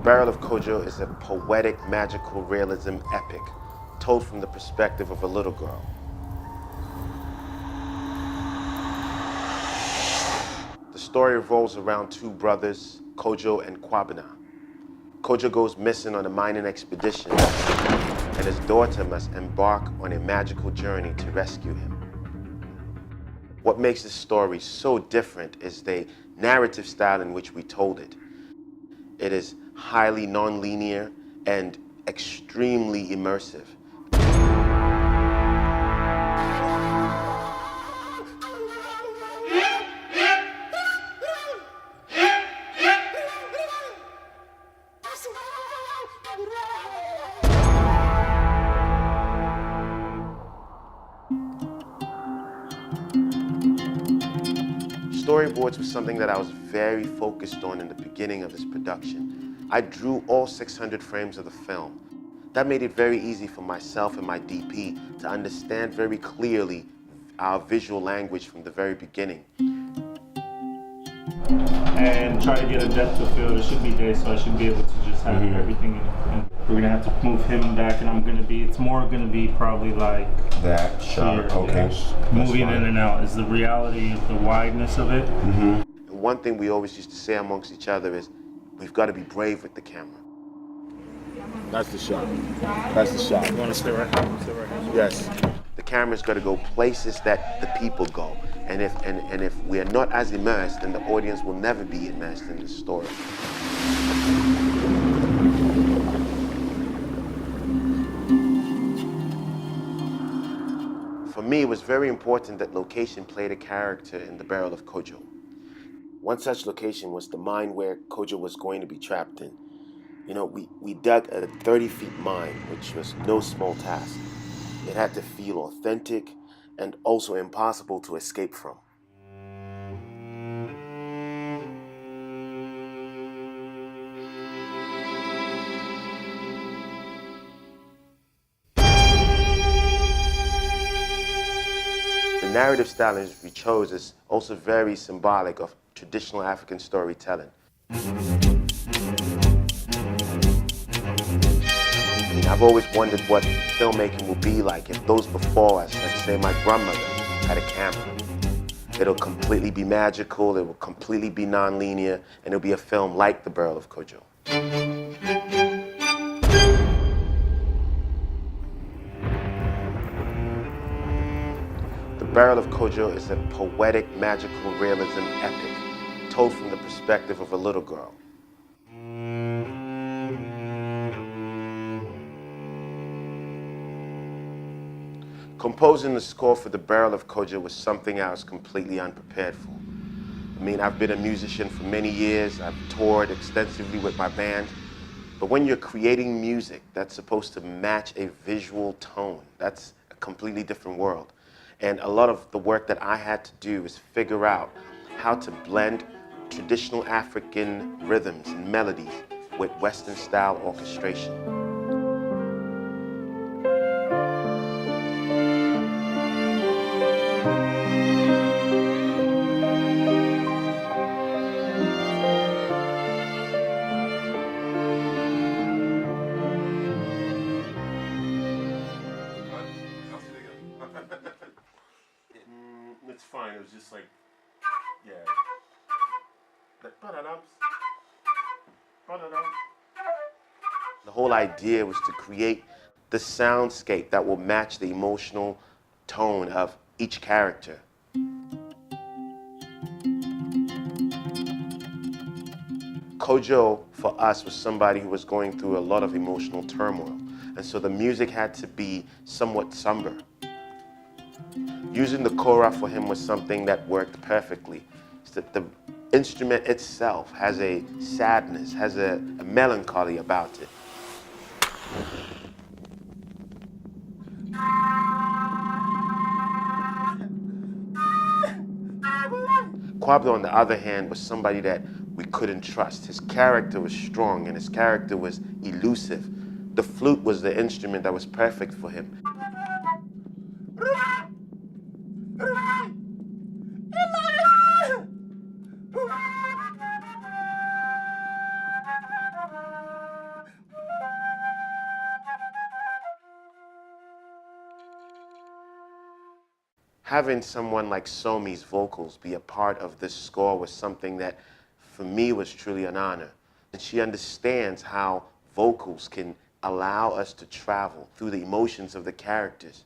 Barrel of Kojo is a poetic, magical realism epic, told from the perspective of a little girl. The story revolves around two brothers, Kojo and Kwabena. Kojo goes missing on a mining expedition, and his daughter must embark on a magical journey to rescue him. What makes this story so different is the narrative style in which we told it. It is highly non-linear and extremely immersive. Storyboards was something that I was very focused on in the beginning of this production. I drew all 600 frames of the film. That made it very easy for myself and my DP to understand very clearly our visual language from the very beginning. And try to get a depth of field. It should be day, so I should be able to just have everything in. We're gonna have to move him back, and it's more gonna be probably like that shot. here, Okay. yeah. Moving in and out is the reality of the wideness of it. And one thing we always used to say amongst each other is, we've got to be brave with the camera. That's the shot. That's the shot. You want to stay right here? Stay right here. Yes. The camera's got to go places that the people go. And if we are not as immersed, then the audience will never be immersed in the story. For me, it was very important that location played a character in the Barrel of Kojo. One such location was the mine where Kojo was going to be trapped in. You know, we dug a 30-foot mine, which was no small task. It had to feel authentic and also impossible to escape from. The narrative style we chose is also very symbolic of traditional African storytelling. I've always wondered what filmmaking will be like if those before us, like say my grandmother, had a camera. It'll completely be magical, it will completely be non-linear, and it'll be a film like The Barrel of Kojo. The Barrel of Kojo is a poetic, magical realism epic, told from the perspective of a little girl. Composing the score for The Barrel of Kojo was something I was completely unprepared for. I mean, I've been a musician for many years, I've toured extensively with my band, but when you're creating music that's supposed to match a visual tone, that's a completely different world. And a lot of the work that I had to do is figure out how to blend traditional African rhythms and melodies with Western-style orchestration. It's fine, it was just like, yeah. The whole idea was to create the soundscape that will match the emotional tone of each character. Kojo, for us, was somebody who was going through a lot of emotional turmoil, and so the music had to be somewhat somber. Using the kora for him was something that worked perfectly. The instrument itself has a sadness, has a melancholy about it. Kwabena, on the other hand, was somebody that we couldn't trust. His character was strong and his character was elusive. The flute was the instrument that was perfect for him. having someone like Somi's vocals be a part of this score was something that, for me, was truly an honor. And she understands how vocals can allow us to travel through the emotions of the characters.